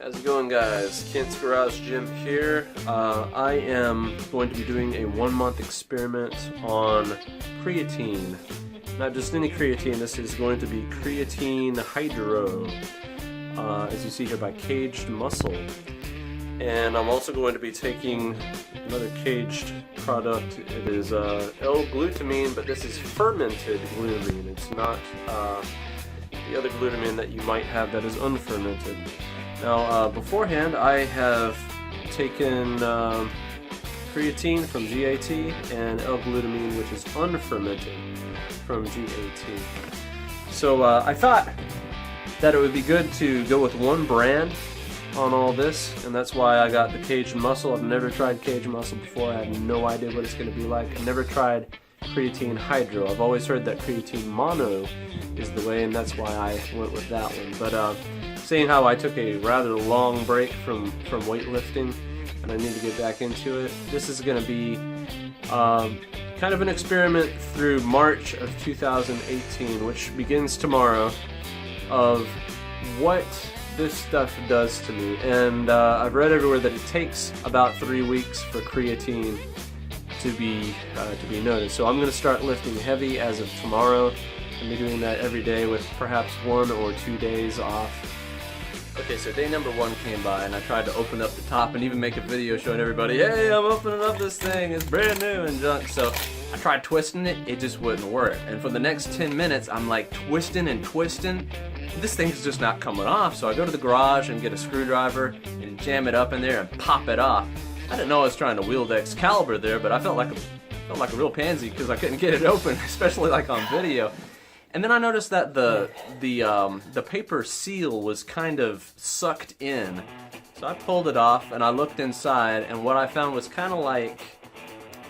How's it going, guys? Kent's Garage Gym here. I am going to be doing a 1-month experiment on creatine. Not just any creatine, this is going to be Creatine Hydro, as you see here by Kaged Muscle. And I'm also going to be taking another Kaged product. It is L-glutamine, but this is fermented glutamine. It's not the other glutamine that you might have that is unfermented. Now, beforehand, I have taken creatine from GAT and L-glutamine, which is unfermented, from GAT. So I thought that it would be good to go with one brand on all this, and that's why I got the Kaged Muscle. I've never tried Kaged Muscle before. I have no idea what it's going to be like. I've never tried Creatine Hydro. I've always heard that Creatine Mono is the way, and that's why I went with that one. But seeing how I took a rather long break from weightlifting and I need to get back into it, this is going to be kind of an experiment through March of 2018, which begins tomorrow, of what this stuff does to me. And I've read everywhere that it takes about 3 weeks for creatine to be noticed. So I'm going to start lifting heavy as of tomorrow. I'll be doing that every day with perhaps 1 or 2 days off. Okay, so day number 1 came by and I tried to open up the top and even make a video showing everybody, hey, I'm opening up this thing, it's brand new and junk. So I tried twisting it, it just wouldn't work. And for the next 10 minutes, I'm like twisting and twisting. This thing's just not coming off. So I go to the garage and get a screwdriver and jam it up in there and pop it off. I didn't know I was trying to wield Excalibur there, but I felt like a real pansy because I couldn't get it open, especially like on video. And then I noticed that the paper seal was kind of sucked in. So I pulled it off and I looked inside, and what I found was kind of like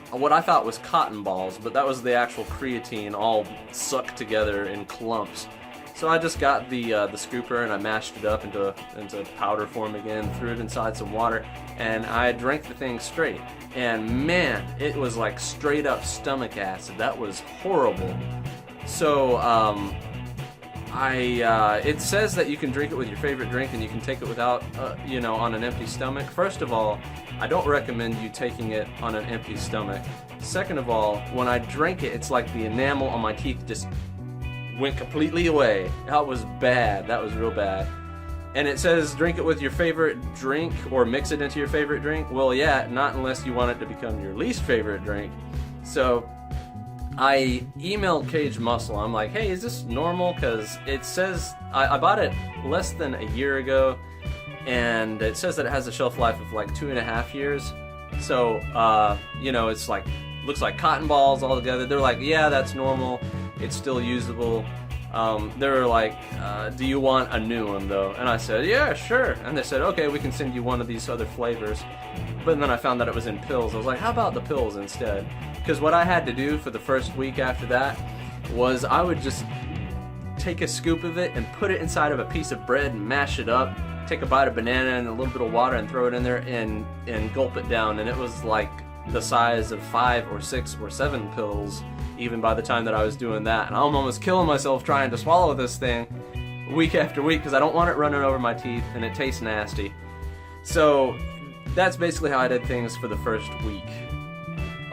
what I thought was cotton balls, but that was the actual creatine all sucked together in clumps. So I just got the scooper and I mashed it up into powder form again, threw it inside some water, and I drank the thing straight. And man, it was like straight up stomach acid. That was horrible. So it says that you can drink it with your favorite drink and you can take it without, on an empty stomach. First of all, I don't recommend you taking it on an empty stomach. Second of all, when I drank it, it's like the enamel on my teeth just went completely away. That was bad. That was real bad. And it says drink it with your favorite drink or mix it into your favorite drink. Well, yeah, not unless you want it to become your least favorite drink. So I emailed Kaged Muscle. I'm like, hey, is this normal? Because it says, I bought it less than a year ago, and it says that it has a shelf life of like 2.5 years. So, it's like, looks like cotton balls all together. They're like, yeah, that's normal. It's still usable. They were like, do you want a new one though? And I said, yeah, sure. And they said, okay, we can send you one of these other flavors. But then I found that it was in pills. I was like, how about the pills instead? Because what I had to do for the first week after that was I would just take a scoop of it and put it inside of a piece of bread and mash it up, take a bite of banana and a little bit of water and throw it in there and gulp it down. And it was like the size of 5 or 6 or 7 pills even by the time that I was doing that. And I'm almost killing myself trying to swallow this thing week after week because I don't want it running over my teeth and it tastes nasty. So that's basically how I did things for the first week.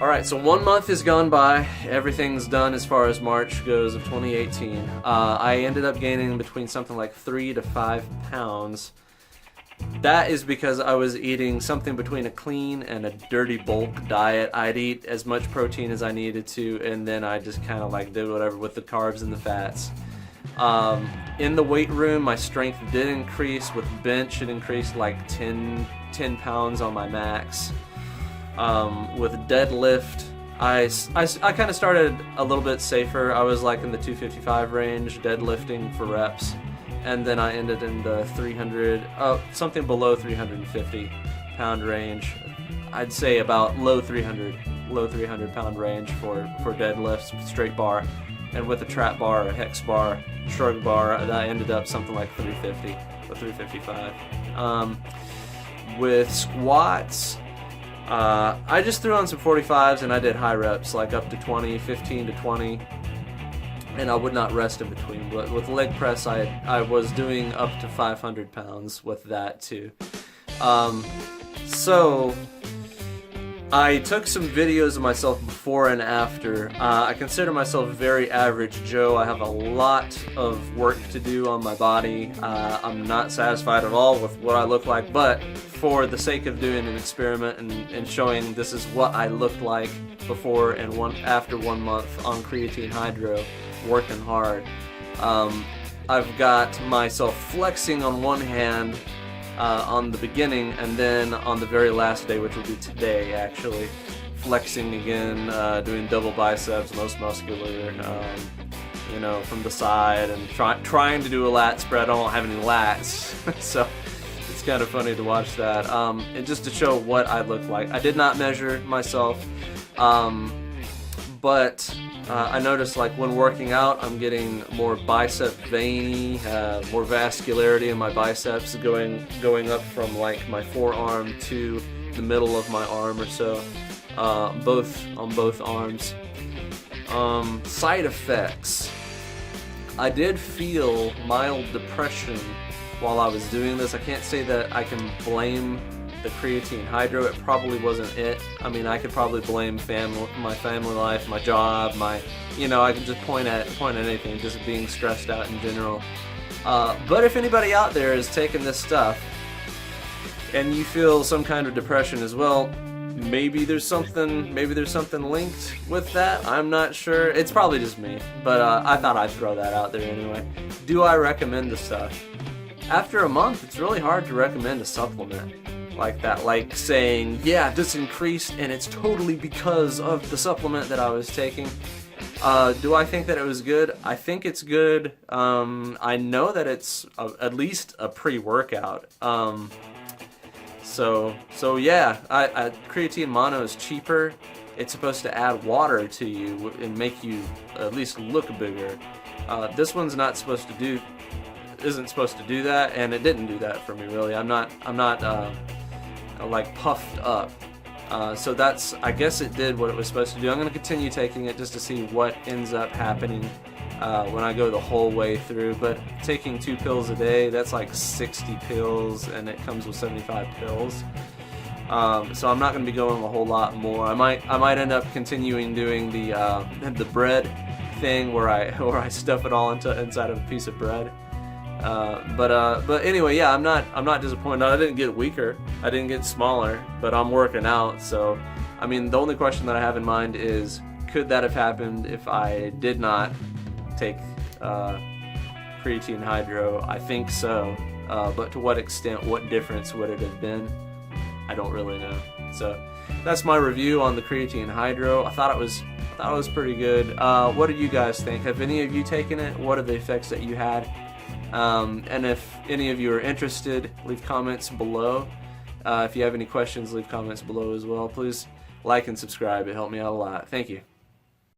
Alright, so 1 month has gone by. Everything's done as far as March goes of 2018. I ended up gaining between something like 3 to 5 pounds. That is because I was eating something between a clean and a dirty bulk diet. I'd eat as much protein as I needed to, and then I just kind of like did whatever with the carbs and the fats. In the weight room, my strength did increase. With bench, it increased like 10 pounds on my max. With deadlift, I kind of started a little bit safer. I was like in the 255 range, deadlifting for reps. And then I ended in the 300, something below 350 pound range. I'd say about low 300 pound range for deadlifts, straight bar. And with a trap bar, a hex bar, shrug bar, I ended up something like 350 or 355. With squats, I just threw on some 45s and I did high reps, like up to 20, 15 to 20. and I would not rest in between. But with leg press, I was doing up to 500 pounds with that too. So I took some videos of myself before and after. I consider myself very average Joe. I have a lot of work to do on my body. I'm not satisfied at all with what I look like, but for the sake of doing an experiment and showing this is what I looked like before and after 1 month on creatine hydro, working hard, I've got myself flexing on one hand on the beginning, and then on the very last day, which will be today actually, flexing again, doing double biceps, most muscular, you know, from the side, and trying to do a lat spread. I don't have any lats, so it's kind of funny to watch that, and just to show what I look like. I did not measure myself, but I noticed, like, when working out, I'm getting more bicep veiny, more vascularity in my biceps, going up from like my forearm to the middle of my arm or so, on both arms. Side effects. I did feel mild depression while I was doing this. I can't say that I can blame the creatine hydro. It probably wasn't it. I mean, I could probably blame my family life, my job, I could just point at anything, just being stressed out in general. But if anybody out there is taking this stuff and you feel some kind of depression as well, maybe there's something linked with that. I'm not sure. It's probably just me, but I thought I'd throw that out there anyway. Do I recommend the stuff? After a month, it's really hard to recommend a supplement like that, like saying, yeah, this increased and it's totally because of the supplement that I was taking. Do I think that it was good? I think it's good. I know that it's at least a pre-workout. So yeah, creatine mono is cheaper. It's supposed to add water to you and make you at least look bigger. This one's isn't supposed to do that, and it didn't do that for me really. I'm not like puffed up. So I guess it did what it was supposed to do. I'm going to continue taking it just to see what ends up happening when I go the whole way through. But taking 2 pills a day, that's like 60 pills, and it comes with 75 pills. So I'm not going to be going a whole lot more. I might end up continuing doing the bread thing where I stuff it all inside of a piece of bread. But anyway, yeah, I'm not disappointed. I didn't get weaker, I didn't get smaller, but I'm working out. So, I mean, the only question that I have in mind is, could that have happened if I did not take creatine hydro? I think so, but to what extent, what difference would it have been? I don't really know. So that's my review on the creatine hydro. I thought it was pretty good. What do you guys think? Have any of you taken it? What are the effects that you had? And if any of you are interested, leave comments below. If you have any questions, leave comments below as well. Please like and subscribe. It helped me out a lot. Thank you.